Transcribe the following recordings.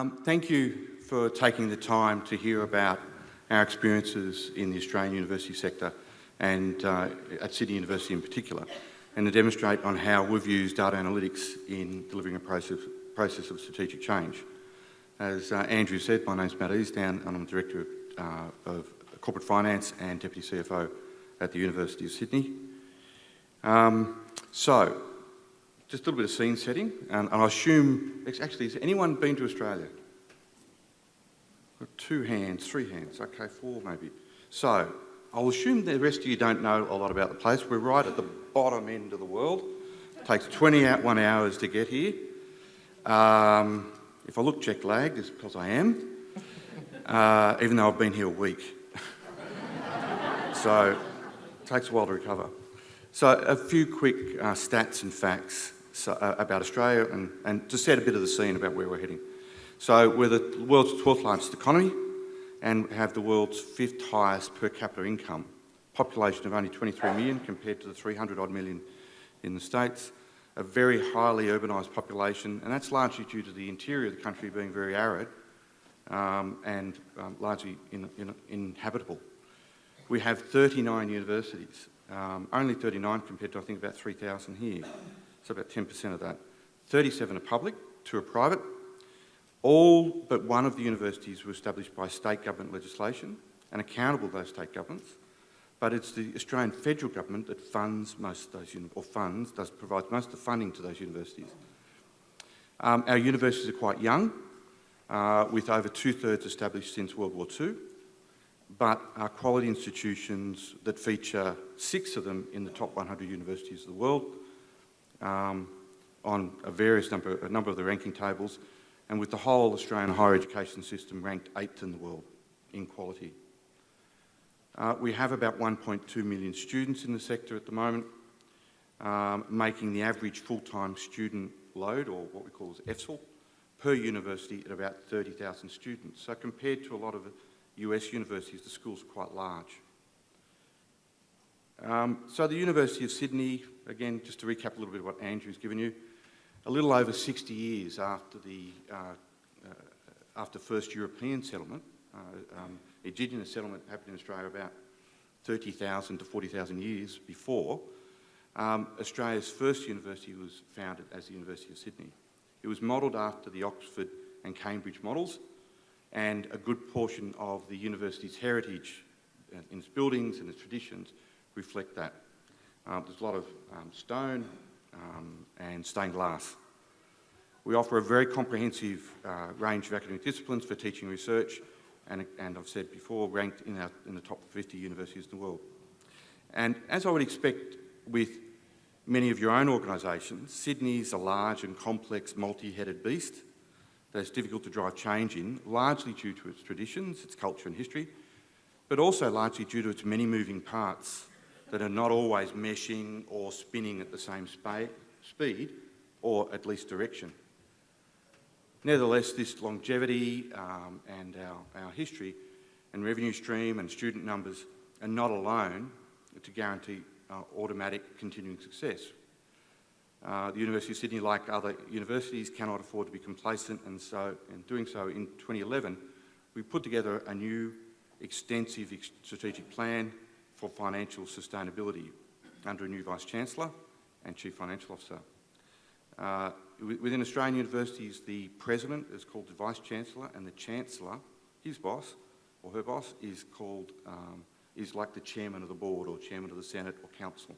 Thank you for taking the time to hear about our experiences in the Australian university sector and at Sydney University in particular, and to demonstrate on how we've used data analytics in delivering a process of strategic change. As Andrew said, my name's Matt Easdown and I'm Director of Corporate Finance and Deputy CFO at the University of Sydney. So, just a little bit of scene setting, and I assume, actually, has anyone been to Australia? Got 2 hands, 3 hands, okay, 4 maybe. So, I'll assume the rest of you don't know a lot about the place. We're right at the bottom end of the world. It takes 21 hours to get here. If I look jet lagged, it's because I am, even though I've been here a week. So, it takes a while to recover. So, a few quick stats and facts about Australia and to set a bit of the scene about where we're heading. So we're the world's 12th largest economy and have the world's 5th highest per capita income. Population of only 23 million compared to the 300 odd million in the States. A very highly urbanised population, and that's largely due to the interior of the country being very arid and largely inhabitable. We have 39 universities, only 39 compared to I think about 3,000 here. So about 10% of that. 37 are public, 2 are private. All but one of the universities were established by state government legislation and accountable to those state governments. But it's the Australian federal government that funds most of those, provides most of the funding to those universities. Our universities are quite young, with over 2/3 established since World War II, but are quality institutions that feature 6 of them in the top 100 universities of the world, on a number of the ranking tables, and with the whole Australian higher education system ranked 8th in the world in quality. We have about 1.2 million students in the sector at the moment, making the average full-time student load, or what we call as FSL, per university at about 30,000 students. So compared to a lot of US universities, the schools are quite large. So the University of Sydney, again, just to recap a little bit of what Andrew's given you, a little over 60 years after the first European settlement, Indigenous settlement happened in Australia about 30,000 to 40,000 years before, Australia's first university was founded as the University of Sydney. It was modelled after the Oxford and Cambridge models, and a good portion of the university's heritage in its buildings and its traditions reflect that. There's a lot of stone and stained glass. We offer a very comprehensive range of academic disciplines for teaching and research, and I've said before, ranked in the top 50 universities in the world. And as I would expect with many of your own organisations, Sydney's a large and complex multi-headed beast that's difficult to drive change in, largely due to its traditions, its culture and history, but also largely due to its many moving parts that are not always meshing or spinning at the same speed, or at least direction. Nevertheless, this longevity and our history and revenue stream and student numbers are not alone to guarantee automatic continuing success. The University of Sydney, like other universities, cannot afford to be complacent, and so, in doing so, in 2011, we put together a new extensive strategic plan for financial sustainability under a new Vice-Chancellor and Chief Financial Officer. Within Australian universities, the President is called the Vice-Chancellor, and the Chancellor, his boss, or her boss, is like the Chairman of the Board or Chairman of the Senate or Council,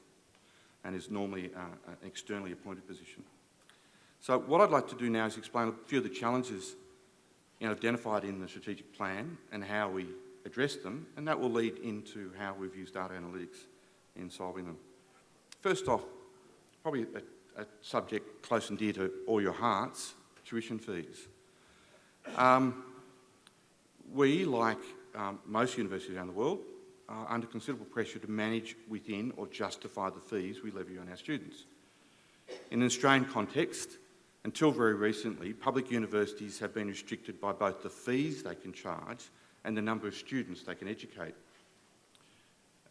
and is normally an externally appointed position. So what I'd like to do now is explain a few of the challenges identified in the strategic plan and how we address them, and that will lead into how we've used data analytics in solving them. First off, probably a subject close and dear to all your hearts, tuition fees. We, like most universities around the world, are under considerable pressure to manage within or justify the fees we levy on our students. In an Australian context, until very recently, public universities have been restricted by both the fees they can charge and the number of students they can educate.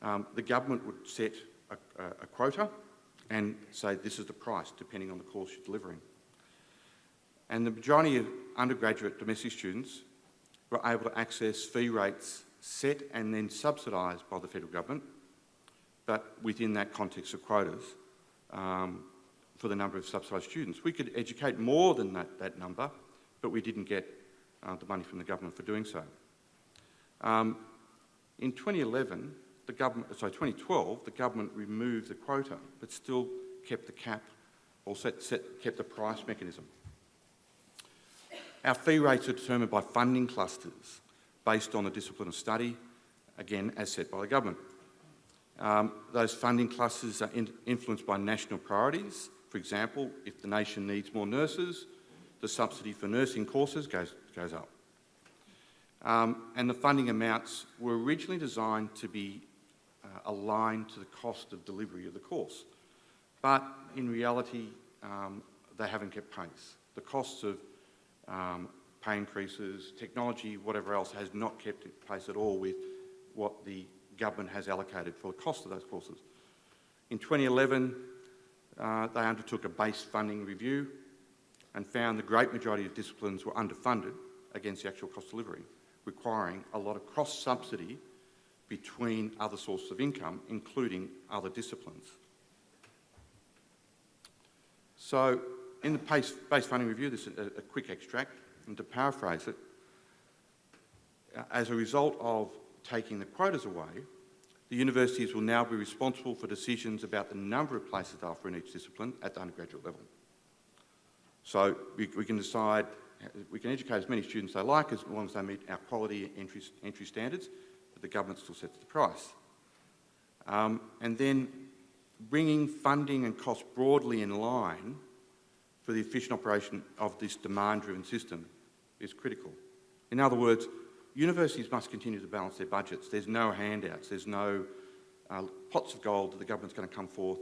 The government would set a quota and say this is the price depending on the course you're delivering. And the majority of undergraduate domestic students were able to access fee rates set and then subsidised by the federal government, but within that context of quotas for the number of subsidised students. We could educate more than that number, but we didn't get the money from the government for doing so. In 2012, the government removed the quota, but still kept the cap, or kept the price mechanism. Our fee rates are determined by funding clusters based on the discipline of study, again, as set by the government. Those funding clusters are influenced by national priorities. For example, if the nation needs more nurses, the subsidy for nursing courses goes up. And the funding amounts were originally designed to be aligned to the cost of delivery of the course. But in reality, they haven't kept pace. The costs of pay increases, technology, whatever else, has not kept pace at all with what the government has allocated for the cost of those courses. In 2011, they undertook a base funding review and found the great majority of disciplines were underfunded against the actual cost delivery, requiring a lot of cross-subsidy between other sources of income, including other disciplines. So, in the base funding review, this is a quick extract, and to paraphrase it, as a result of taking the quotas away, the universities will now be responsible for decisions about the number of places they offer in each discipline at the undergraduate level. So we can decide, we can educate as many students they like as long as they meet our quality entry standards, but the government still sets the price. And then bringing funding and cost broadly in line for the efficient operation of this demand-driven system is critical. In other words, universities must continue to balance their budgets. There's no handouts, there's no pots of gold that the government's going to come forth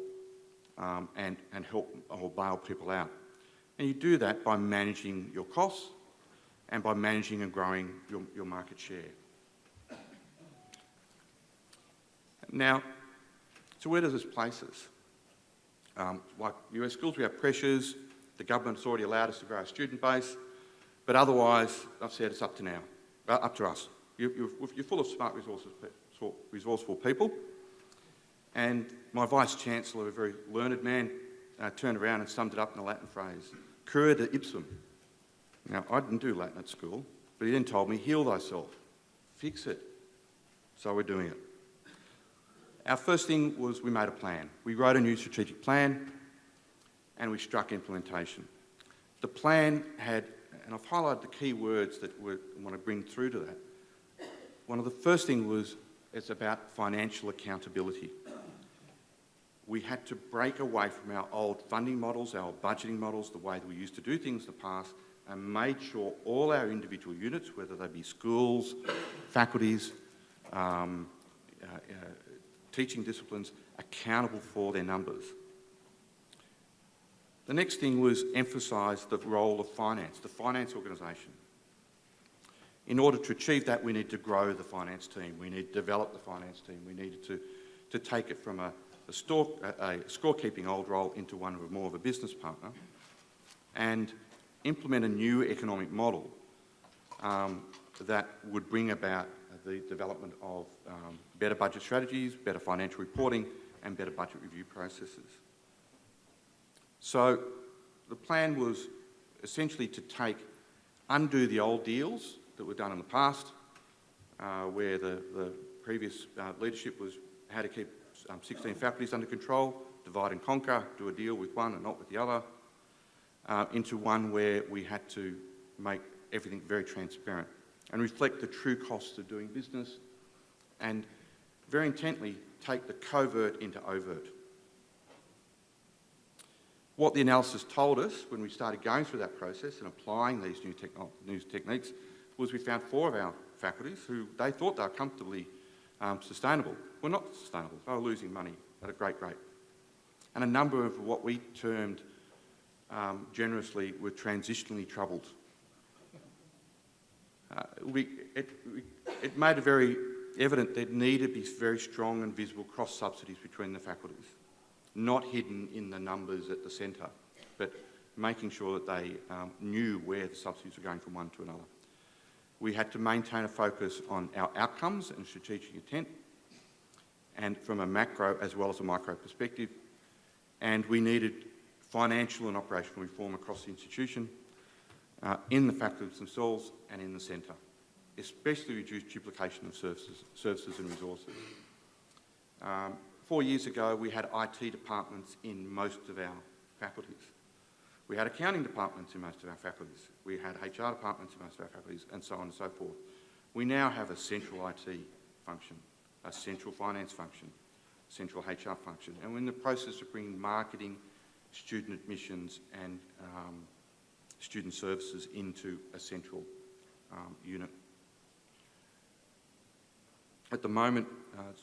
and help or bail people out. And you do that by managing your costs and by managing and growing your market share. Now, so where does this place us? Like US schools, we have pressures. The government's already allowed us to grow our student base, but otherwise, I've said it's up to us. You're full of smart, resourceful people, and my Vice-Chancellor, a very learned man, turned around and summed it up in a Latin phrase, cura de ipsum. Now, I didn't do Latin at school, but he then told me, heal thyself, fix it. So we're doing it. Our first thing was we made a plan. We wrote a new strategic plan, and we struck implementation. The plan had, and I've highlighted the key words that I want to bring through to that. One of the first things was, it's about financial accountability. We had to break away from our old funding models, our budgeting models, the way that we used to do things in the past, and made sure all our individual units, whether they be schools, faculties, teaching disciplines, accountable for their numbers. The next thing was emphasise the role of finance, the finance organisation. In order to achieve that, we need to grow the finance team. We need to develop the finance team. We needed to take it from a scorekeeping old role into one of more of a business partner and implement a new economic model that would bring about the development of better budget strategies, better financial reporting, and better budget review processes. So the plan was essentially to undo the old deals that were done in the past, where the previous leadership was how to keep 16 faculties under control, divide and conquer, do a deal with one and not with the other, into one where we had to make everything very transparent and reflect the true costs of doing business and very intently take the covert into overt. What the analysis told us when we started going through that process and applying these new techniques was we found 4 of our faculties who they thought they were comfortably sustainable. Well, not sustainable, they were losing money at a great rate. And a number of what we termed generously were transitionally troubled. It made it very evident there needed to be very strong and visible cross-subsidies between the faculties, not hidden in the numbers at the centre, but making sure that they knew where the subsidies were going from one to another. We had to maintain a focus on our outcomes and strategic intent, and from a macro as well as a micro perspective. And we needed financial and operational reform across the institution, in the faculties themselves and in the centre, especially reduce duplication of services and resources. 4 years ago, we had IT departments in most of our faculties. We had accounting departments in most of our faculties. We had HR departments in most of our faculties, and so on and so forth. We now have a central IT function, a central finance function, central HR function, and we're in the process of bringing marketing, student admissions and student services into a central unit. At the moment,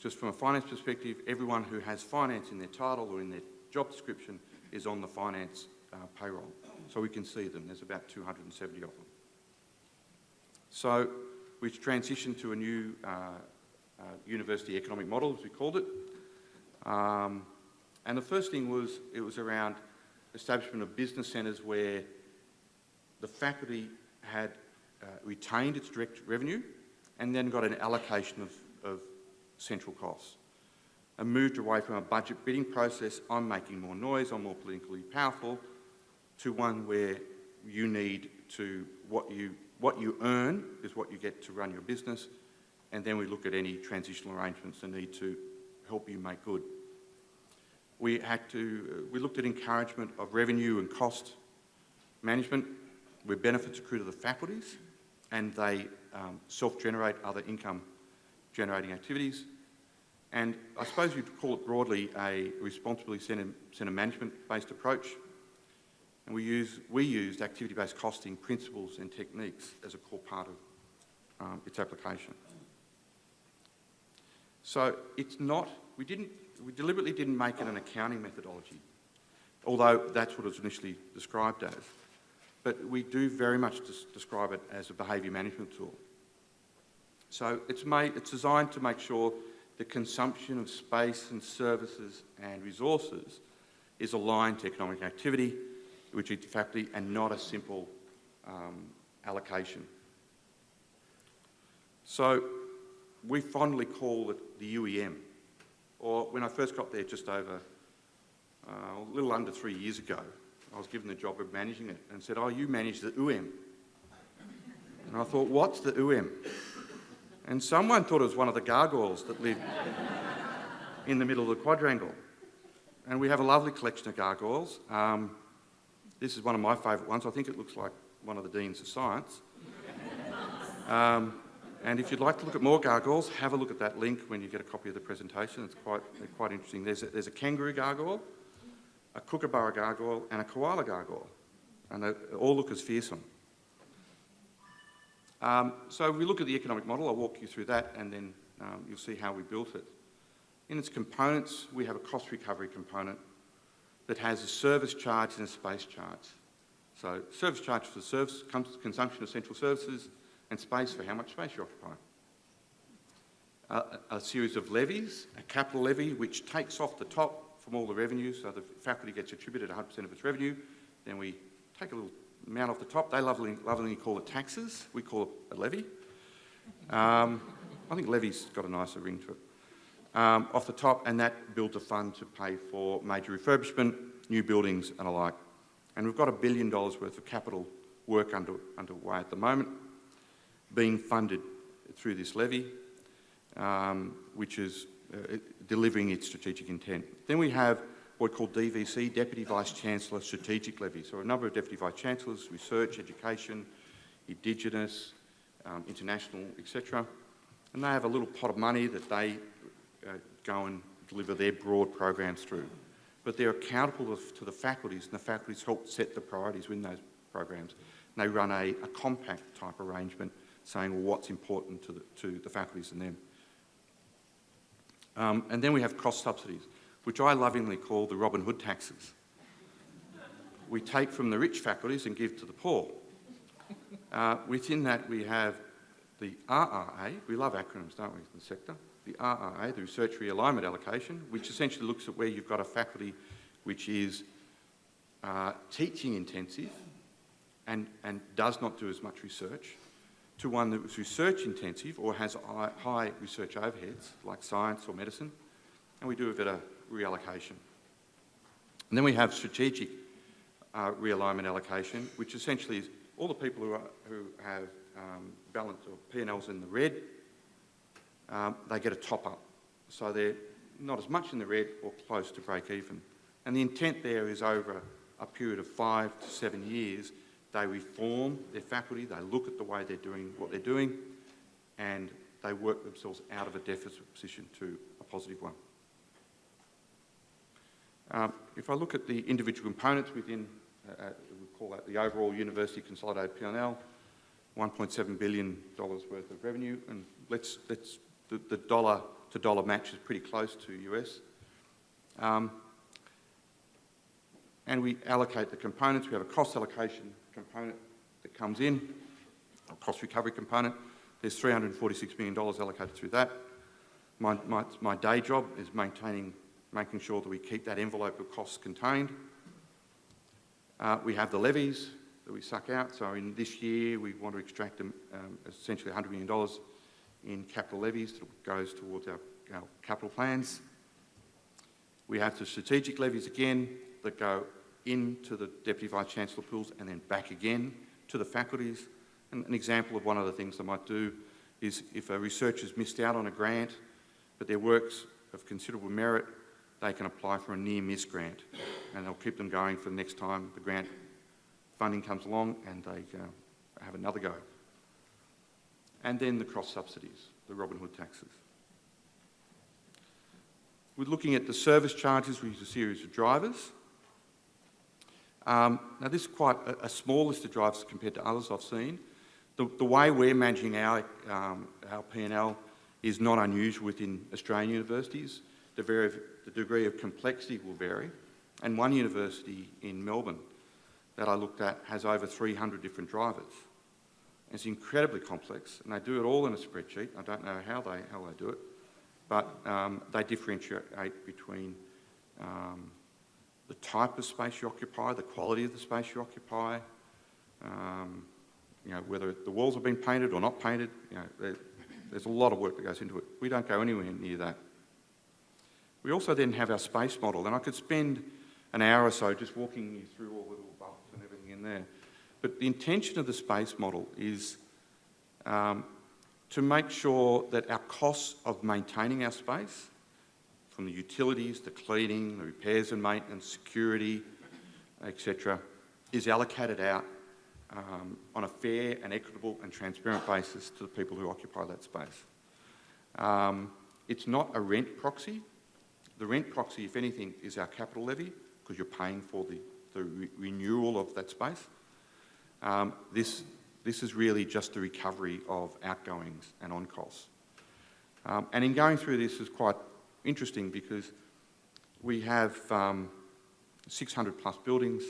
just from a finance perspective, everyone who has finance in their title or in their job description is on the finance payroll. So we can see them. There's about 270 of them. So we've transitioned to a new university economic model, as we called it. And the first thing was, it was around establishment of business centres where the faculty had retained its direct revenue and then got an allocation of central costs, and moved away from a budget bidding process, I'm making more noise, I'm more politically powerful, to one where you need to, what you earn is what you get to run your business, and then we look at any transitional arrangements that need to help you make good. We looked at encouragement of revenue and cost management, where benefits accrue to the faculties, and they self-generate other income-generating activities. And I suppose you'd call it broadly a responsibility centre management-based approach. And we used activity-based costing principles and techniques as a core part of its application. So it's not, we deliberately didn't make it an accounting methodology, although that's what it was initially described as. But we do very much describe it as a behaviour management tool. So it's designed to make sure the consumption of space and services and resources is aligned to economic activity, which is faculty, and not a simple allocation. So we fondly call it the UEM, or when I first got there just over, a little under 3 years ago, I was given the job of managing it and said, oh, you manage the UEM. And I thought, what's the UEM? And someone thought it was one of the gargoyles that lived in the middle of the quadrangle. And we have a lovely collection of gargoyles. This is one of my favourite ones. I think it looks like one of the Deans of Science. And if you'd like to look at more gargoyles, have a look at that link when you get a copy of the presentation. They're quite interesting. There's a kangaroo gargoyle, a kookaburra gargoyle, and a koala gargoyle. And they all look as fearsome. So if we look at the economic model, I'll walk you through that, and then you'll see how we built it. In its components, we have a cost recovery component that has a service charge and a space charge. So service charge for the consumption of central services, and space for how much space you occupy. A series of levies, a capital levy, which takes off the top from all the revenue, so the faculty gets attributed 100% of its revenue. Then we take a little amount off the top. They lovingly call it taxes. We call it a levy. I think levy's got a nicer ring to it. Off the top, and that builds a fund to pay for major refurbishment, new buildings and alike. And we've got $1 billion worth of capital work underway at the moment, being funded through this levy, which is delivering its strategic intent. Then we have what we call DVC, Deputy Vice-Chancellor Strategic Levy. So a number of Deputy Vice-Chancellors, research, education, Indigenous, international, etc. And they have a little pot of money that they go and deliver their broad programs through. But they're accountable to the faculties, and the faculties help set the priorities within those programs. And they run a compact type arrangement saying, well, what's important to the faculties and them. And then we have cost subsidies, which I lovingly call the Robin Hood taxes. We take from the rich faculties and give to the poor. Within that, we have the RRA. We love acronyms, don't we, in the sector? The RRA, the Research Realignment Allocation, which essentially looks at where you've got a faculty which is teaching intensive and does not do as much research, to one that was research intensive or has high research overheads, like science or medicine, and we do a bit of reallocation. And then we have strategic realignment allocation, which essentially is all the people who have balance or P&Ls in the red, they get a top-up. So they're not as much in the red or close to break even. And the intent there is over a period of 5 to 7 years, they reform their faculty, they look at the way they're doing what they're doing, and they work themselves out of a deficit position to a positive one. If I look at the individual components within, we call that the overall university consolidated P&L, $1.7 billion worth of revenue, and the dollar to dollar match is pretty close to US. And we allocate the components. We have a cost allocation component that comes in, a cost recovery component. There's $346 million allocated through that. My day job is making sure that we keep that envelope of costs contained. We have the levies that we suck out. So in this year, we want to extract essentially $100 million in capital levies that goes towards our capital plans. We have the strategic levies again that go into the Deputy Vice-Chancellor pools and then back again to the faculties. And an example of one of the things they might do is if a researcher's missed out on a grant, but their work's of considerable merit, they can apply for a near-miss grant, and they'll keep them going for the next time the grant funding comes along, and they have another go. And then the cross-subsidies, the Robin Hood taxes. We're looking at the service charges. We use a series of drivers. Now, this is quite a small list of drivers compared to others I've seen. The way we're managing our P&L is not unusual within Australian universities. The degree of complexity will vary. And one university in Melbourne that I looked at has over 300 different drivers. It's incredibly complex, and they do it all in a spreadsheet. I don't know how they do it, but they differentiate between the type of space you occupy, the quality of the space you occupy, whether the walls have been painted or not painted. There's a lot of work that goes into it. We don't go anywhere near that. We also then have our space model, and I could spend an hour or so just walking you through all the little bubbles and everything in there. But the intention of the space model is to make sure that our costs of maintaining our space, from the utilities, the cleaning, the repairs and maintenance, security, etc., is allocated out on a fair and equitable and transparent basis to the people who occupy that space. It's not a rent proxy. The rent proxy, if anything, is our capital levy, because you're paying for the renewal of that space. This is really just the recovery of outgoings and on costs. And in going through this is quite interesting because we have 600 plus buildings,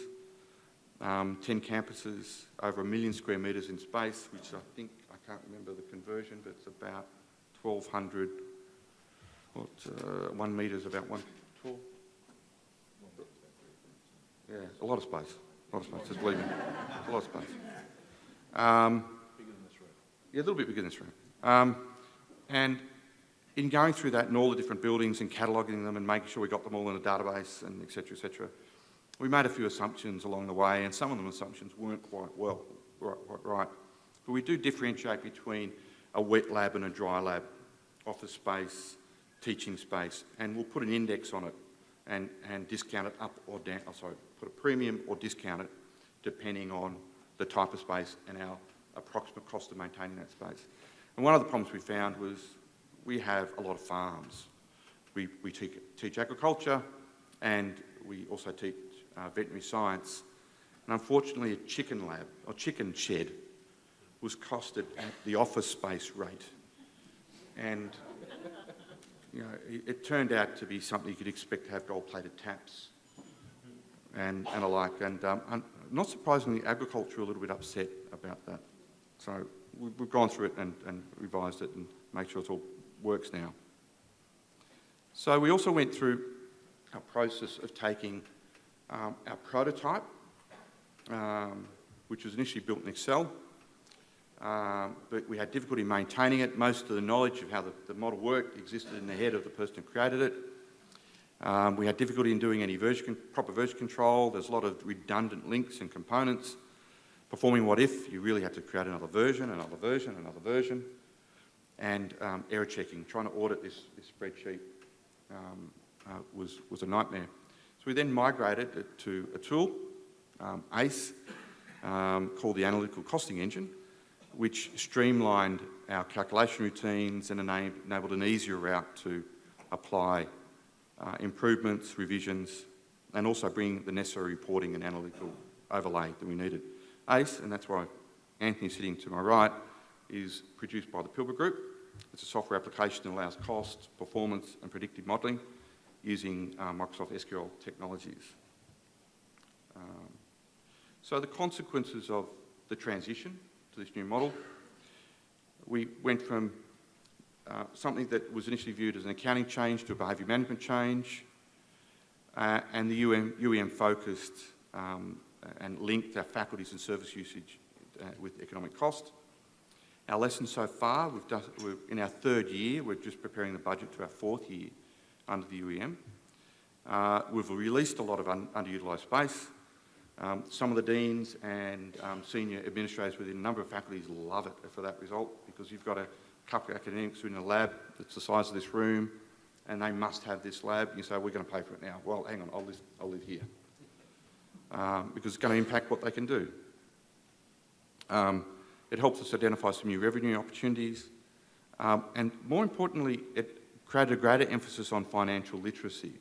10 campuses, over 1 million square metres in space, which I think, I can't remember the conversion, but it's about 1,200, 1 metre is about 112. Yeah, a lot of space, just believe me, a lot of space. Bigger than this room. Yeah, a little bit bigger than this room. And in going through that and all the different buildings and cataloguing them and making sure we got them all in a database and et cetera, we made a few assumptions along the way, and some of them assumptions weren't quite right. But we do differentiate between a wet lab and a dry lab, office space, teaching space, and we'll put an index on it and discount it up or down, put a premium or discount it depending on the type of space and our approximate cost of maintaining that space. And one of the problems we found was we have a lot of farms. We teach agriculture, and we also teach veterinary science. And unfortunately, a chicken lab or chicken shed was costed at the office space rate. And it turned out to be something you could expect to have gold-plated taps and alike. And not surprisingly, agriculture are a little bit upset about that. So we've gone through it and revised it and made sure it all works now. So we also went through a process of taking Our prototype, which was initially built in Excel, but we had difficulty maintaining it. Most of the knowledge of how the model worked existed in the head of the person who created it. We had difficulty in doing any proper version control. There's a lot of redundant links and components. Performing what if, you really had to create another version, another version, another version. And error checking, trying to audit this spreadsheet was a nightmare. So we then migrated it to a tool, ACE, called the Analytical Costing Engine, which streamlined our calculation routines and enabled an easier route to apply improvements, revisions, and also bring the necessary reporting and analytical overlay that we needed. ACE, and that's why Anthony's sitting to my right, is produced by the Pilbara Group. It's a software application that allows cost, performance, and predictive modelling using Microsoft SQL technologies. So the consequences of the transition to this new model, we went from something that was initially viewed as an accounting change to a behaviour management change, and the UEM focused and linked our faculties and service usage with economic cost. Our lessons so far, we're in our third year, we're just preparing the budget to our fourth year under the UEM. We've released a lot of underutilised space. Some of the deans and senior administrators within a number of faculties love it for that result, because you've got a couple of academics who are in a lab that's the size of this room, and they must have this lab. You say, we're going to pay for it now. Well, hang on, I'll live here. Because it's going to impact what they can do. It helps us identify some new revenue opportunities. And more importantly, it created a greater emphasis on financial literacy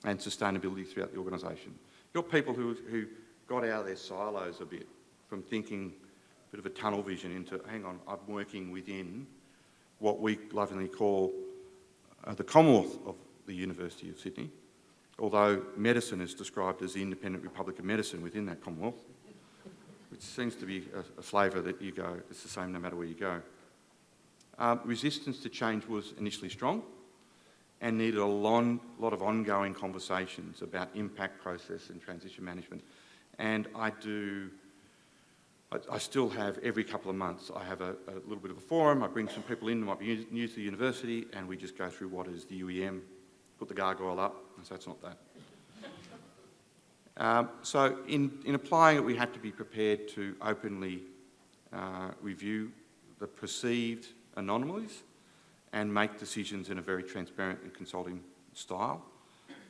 and sustainability throughout the organisation. You've got people who got out of their silos a bit from thinking a bit of a tunnel vision into, hang on, I'm working within what we lovingly call the Commonwealth of the University of Sydney, although medicine is described as the Independent Republic of Medicine within that Commonwealth, which seems to be a flavour that you go, it's the same no matter where you go. Resistance to change was initially strong and needed a lot of ongoing conversations about impact process and transition management. And I still have, every couple of months, I have a little bit of a forum. I bring some people in who might be new to the university, and we just go through what is the UEM, put the gargoyle up, and so it's not that. So in applying it, we have to be prepared to openly review the perceived anomalies and make decisions in a very transparent and consulting style.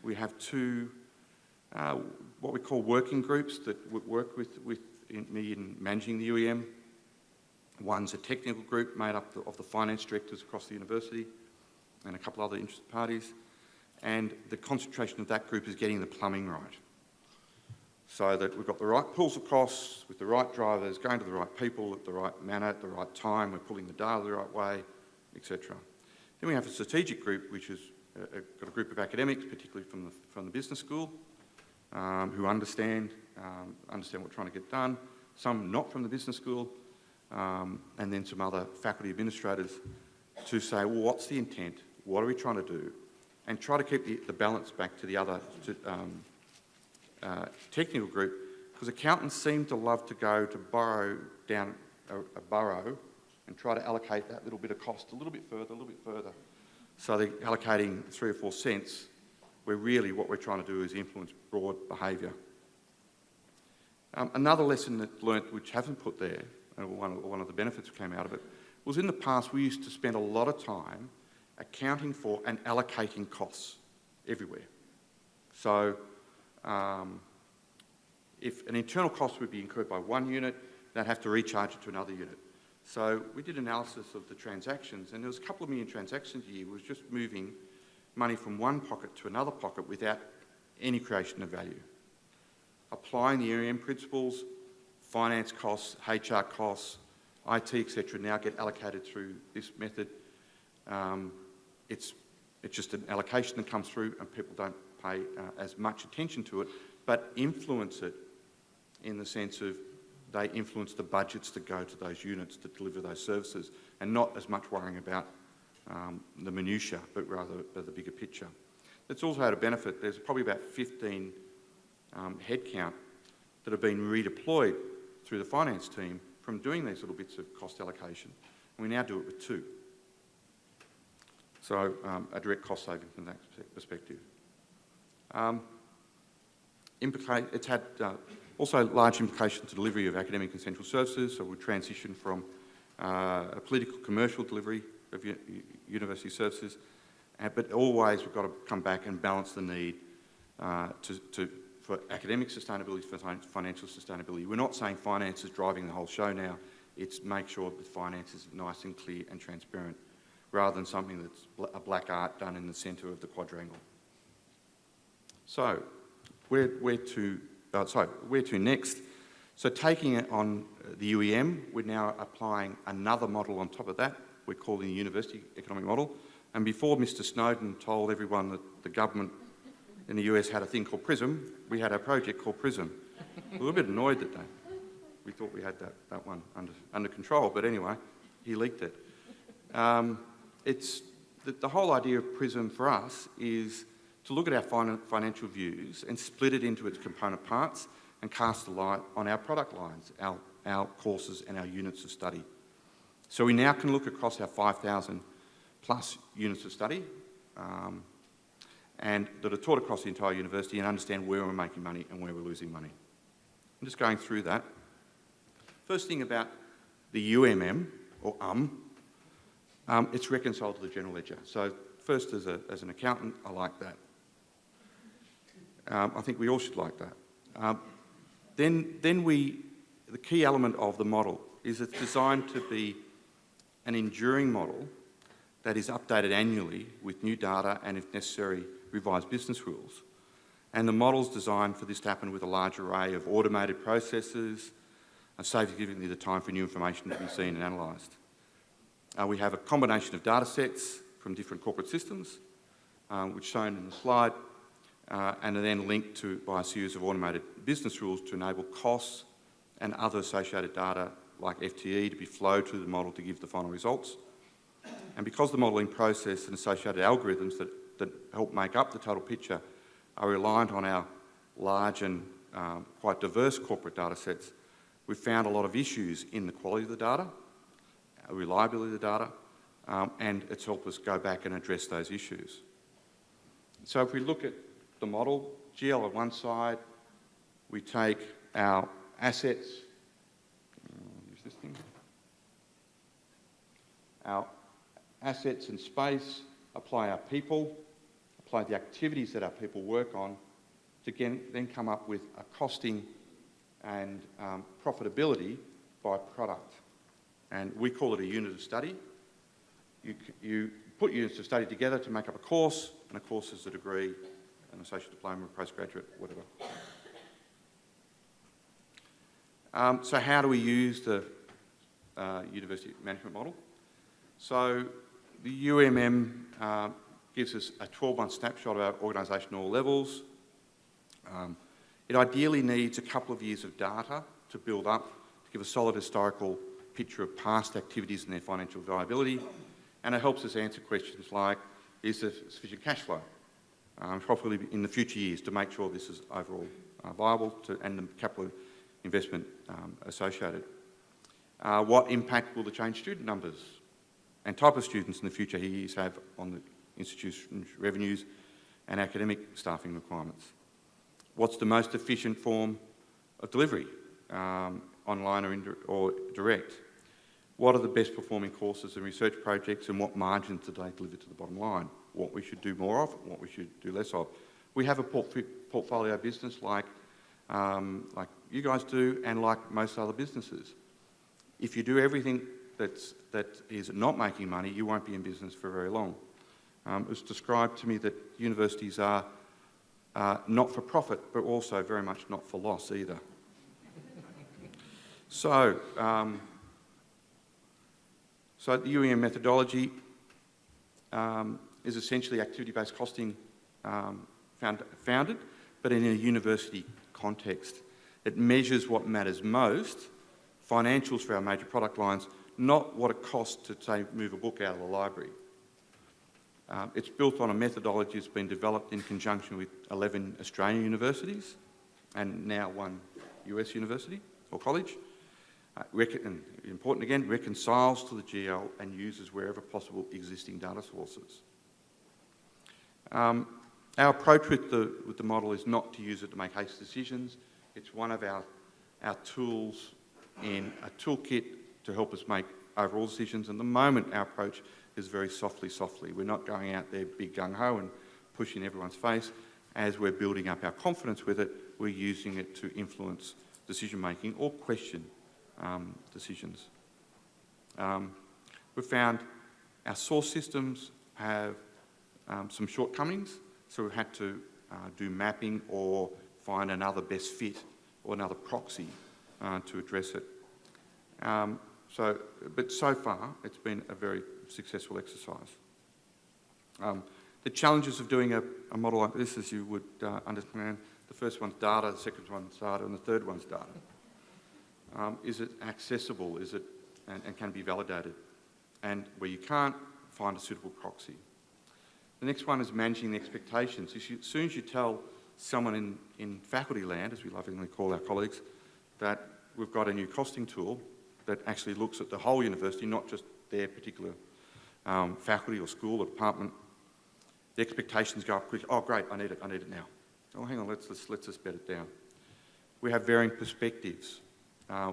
We have two, what we call working groups that work with me in managing the UEM. One's a technical group made up of the finance directors across the university and a couple other interested parties. And the concentration of that group is getting the plumbing right, so that we've got the right pools of costs with the right drivers, going to the right people at the right manner, at the right time, we're pulling the data the right way, etc. Then we have a strategic group, which has got a group of academics, particularly from the business school, who understand what we're trying to get done, some not from the business school, and then some other faculty administrators to say, well, what's the intent? What are we trying to do? And try to keep the balance back to the other technical group, because accountants seem to love to go to borrow down a burrow and try to allocate that little bit of cost a little bit further. So they're allocating 3 or 4 cents, where really what we're trying to do is influence broad behaviour. Another lesson that learnt, which hasn't put there, and one of the benefits that came out of it, was in the past we used to spend a lot of time accounting for and allocating costs everywhere. So if an internal cost would be incurred by one unit, they'd have to recharge it to another unit. So we did analysis of the transactions, and there was a couple of million transactions a year. It was just moving money from one pocket to another pocket without any creation of value. Applying the UEM principles, finance costs, HR costs, IT, etc., now get allocated through this method. It's just an allocation that comes through, and people don't pay as much attention to it, but influence it in the sense of they influence the budgets that go to those units to deliver those services, and not as much worrying about the minutiae, but rather the bigger picture. It's also had a benefit. There's probably about 15 headcount that have been redeployed through the finance team from doing these little bits of cost allocation. And we now do it with 2. So a direct cost saving from that perspective. It's had also large implications to delivery of academic and central services, so we'll transition from a political commercial delivery of university services, but always we've got to come back and balance the need for academic sustainability, for financial sustainability. We're not saying finance is driving the whole show now, it's make sure that finance is nice and clear and transparent, rather than something that's a black art done in the centre of the quadrangle. So, where to next? So taking it on the UEM, we're now applying another model on top of that. We're calling the University Economic Model. And before Mr. Snowden told everyone that the government in the US had a thing called PRISM, we had a project called PRISM. We were a bit annoyed that we thought we had that one under control, but anyway, he leaked it. It's the whole idea of PRISM for us is to look at our financial views and split it into its component parts and cast a light on our product lines, our courses and our units of study. So we now can look across our 5,000 plus units of study and that are taught across the entire university and understand where we're making money and where we're losing money. I'm just going through that. First thing about the UMM, or it's reconciled to the general ledger. So first, as an accountant, I like that. I think we all should like that. Then the key element of the model is it's designed to be an enduring model that is updated annually with new data and, if necessary, revised business rules. And the model's designed for this to happen with a large array of automated processes and saves significantly the time for new information to be seen and analysed. We have a combination of data sets from different corporate systems, which is shown in the slide, and are then linked by a series of automated business rules to enable costs and other associated data like FTE to be flowed through the model to give the final results. And because the modelling process and associated algorithms that help make up the total picture are reliant on our large and quite diverse corporate data sets, we've found a lot of issues in the quality of the data, reliability of the data, and it's helped us go back and address those issues. So if we look at the model, GL on one side, we take our assets, use this thing, our assets and space, apply our people, apply the activities that our people work on, to then come up with a costing and profitability by product. And we call it a unit of study. You put units of study together to make up a course, and a course is a degree, an associate diploma, a postgraduate, whatever. So how do we use the university management model? So the UMM gives us a 12-month snapshot of our organisation at all levels. It ideally needs a couple of years of data to build up, to give a solid historical picture of past activities and their financial viability, and it helps us answer questions like, is there sufficient cash flow, probably in the future years, to make sure this is overall viable and the capital investment associated. What impact will the change student numbers and type of students in the future years have on the institution's revenues and academic staffing requirements? What's the most efficient form of delivery, online or direct? What are the best performing courses and research projects, and what margins do they deliver to the bottom line? What we should do more of, and what we should do less of. We have a portfolio business like you guys do, and like most other businesses. If you do everything that is not making money, you won't be in business for very long. It was described to me that universities are not for profit, but also very much not for loss either. So the UEM methodology is essentially activity-based costing founded, but in a university context. It measures what matters most, financials for our major product lines, not what it costs to, say, move a book out of the library. It's built on a methodology that's been developed in conjunction with 11 Australian universities and now one US university or college. And important again, reconciles to the GL and uses wherever possible existing data sources. Our approach with the model is not to use it to make hasty decisions. It's one of our tools in a toolkit to help us make overall decisions. And at the moment, our approach is very softly. We're not going out there big gung-ho and pushing everyone's face. As we're building up our confidence with it, we're using it to influence decision-making or question decisions. We've found our source systems have some shortcomings, so we've had to do mapping or find another best fit or another proxy to address it. But so far, it's been a very successful exercise. The challenges of doing a model like this, as you would understand, the first one's data, the second one's data, and the third one's data. Is it accessible? Is it and can be validated? And where you can't, find a suitable proxy. The next one is managing the expectations. As soon as you tell someone in faculty land, as we lovingly call our colleagues, that we've got a new costing tool that actually looks at the whole university, not just their particular faculty or school or department, the expectations go up quick. Oh, great, I need it now. Oh, hang on, let's just bed it down. We have varying perspectives.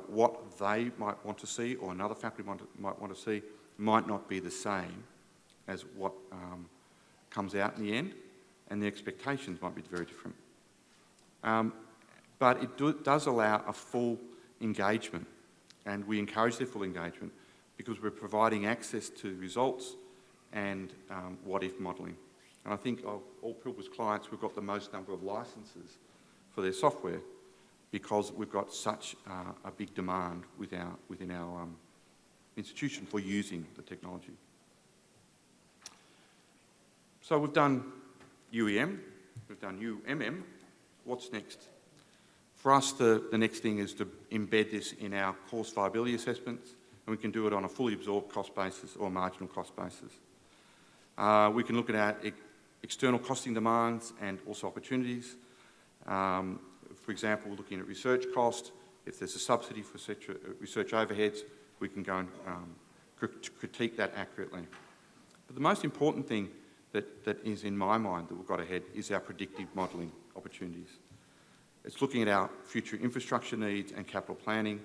What they might want to see or another faculty might want to see might not be the same as what comes out in the end, and the expectations might be very different. But it does allow a full engagement, and we encourage their full engagement because we're providing access to results and what-if modelling. And I think of all Pilbara's clients, we've got the most number of licences for their software because we've got such a big demand within our institution for using the technology. So we've done UEM, we've done UMM. What's next? For us, the next thing is to embed this in our course viability assessments, and we can do it on a fully absorbed cost basis or marginal cost basis. We can look at our external costing demands and also opportunities. For example, we're looking at research cost. If there's a subsidy for research overheads, we can go and critique that accurately. But the most important thing that is in my mind that we've got ahead is our predictive modelling opportunities. It's looking at our future infrastructure needs and capital planning,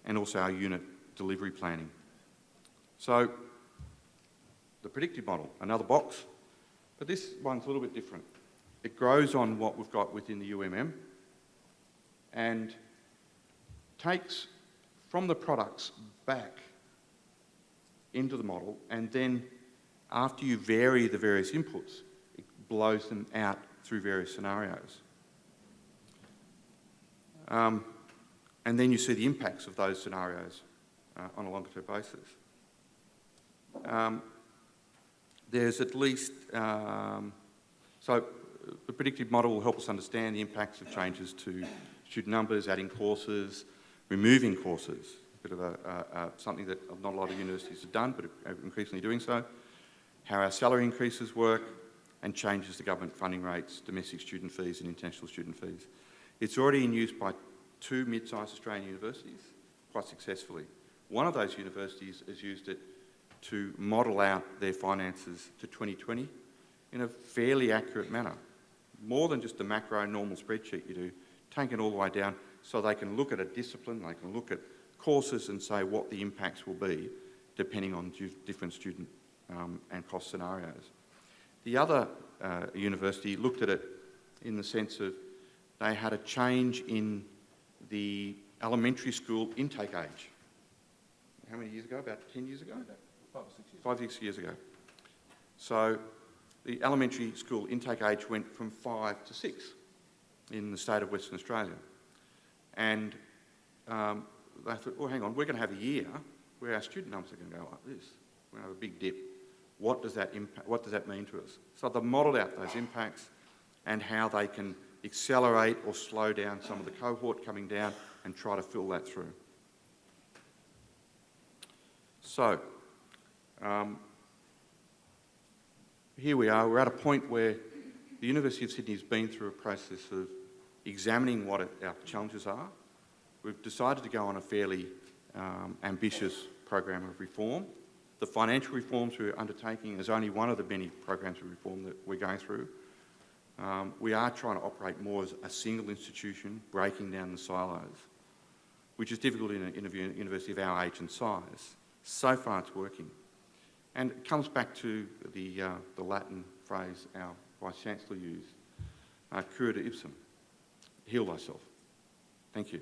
and also our unit delivery planning. So, the predictive model, another box, but this one's a little bit different. It grows on what we've got within the UMM and takes from the products back into the model, and then after you vary the various inputs, it blows them out through various scenarios. And then you see the impacts of those scenarios on a longer-term basis. There's at least, so the predictive model will help us understand the impacts of changes to student numbers, adding courses, removing courses, a bit of something that not a lot of universities have done, but are increasingly doing so, how our salary increases work, and changes to government funding rates, domestic student fees and international student fees. It's already in use by 2 mid-sized Australian universities quite successfully. One of those universities has used it to model out their finances to 2020 in a fairly accurate manner. More than just a macro normal spreadsheet you do, take it all the way down so they can look at a discipline, they can look at courses and say what the impacts will be depending on different student and cost scenarios. The other university looked at it in the sense of they had a change in the elementary school intake age. How many years ago? About 10 years ago? 5 or 6 years. 5 or 6 years ago. So the elementary school intake age went from 5 to 6 in the state of Western Australia. And they thought, oh, hang on, we're going to have a year where our student numbers are going to go like this. We're going to have a big dip. What does that mean to us? So they've modelled out those impacts and how they can accelerate or slow down some of the cohort coming down and try to fill that through. So, here we are. We're at a point where the University of Sydney has been through a process of examining what our challenges are. We've decided to go on a fairly ambitious program of reform. The financial reforms we're undertaking is only one of the many programs of reform that we're going through. We are trying to operate more as a single institution, breaking down the silos, which is difficult in a university of our age and size. So far it's working. And it comes back to the Latin phrase our Vice-Chancellor used, cura ipsum, heal thyself. Thank you.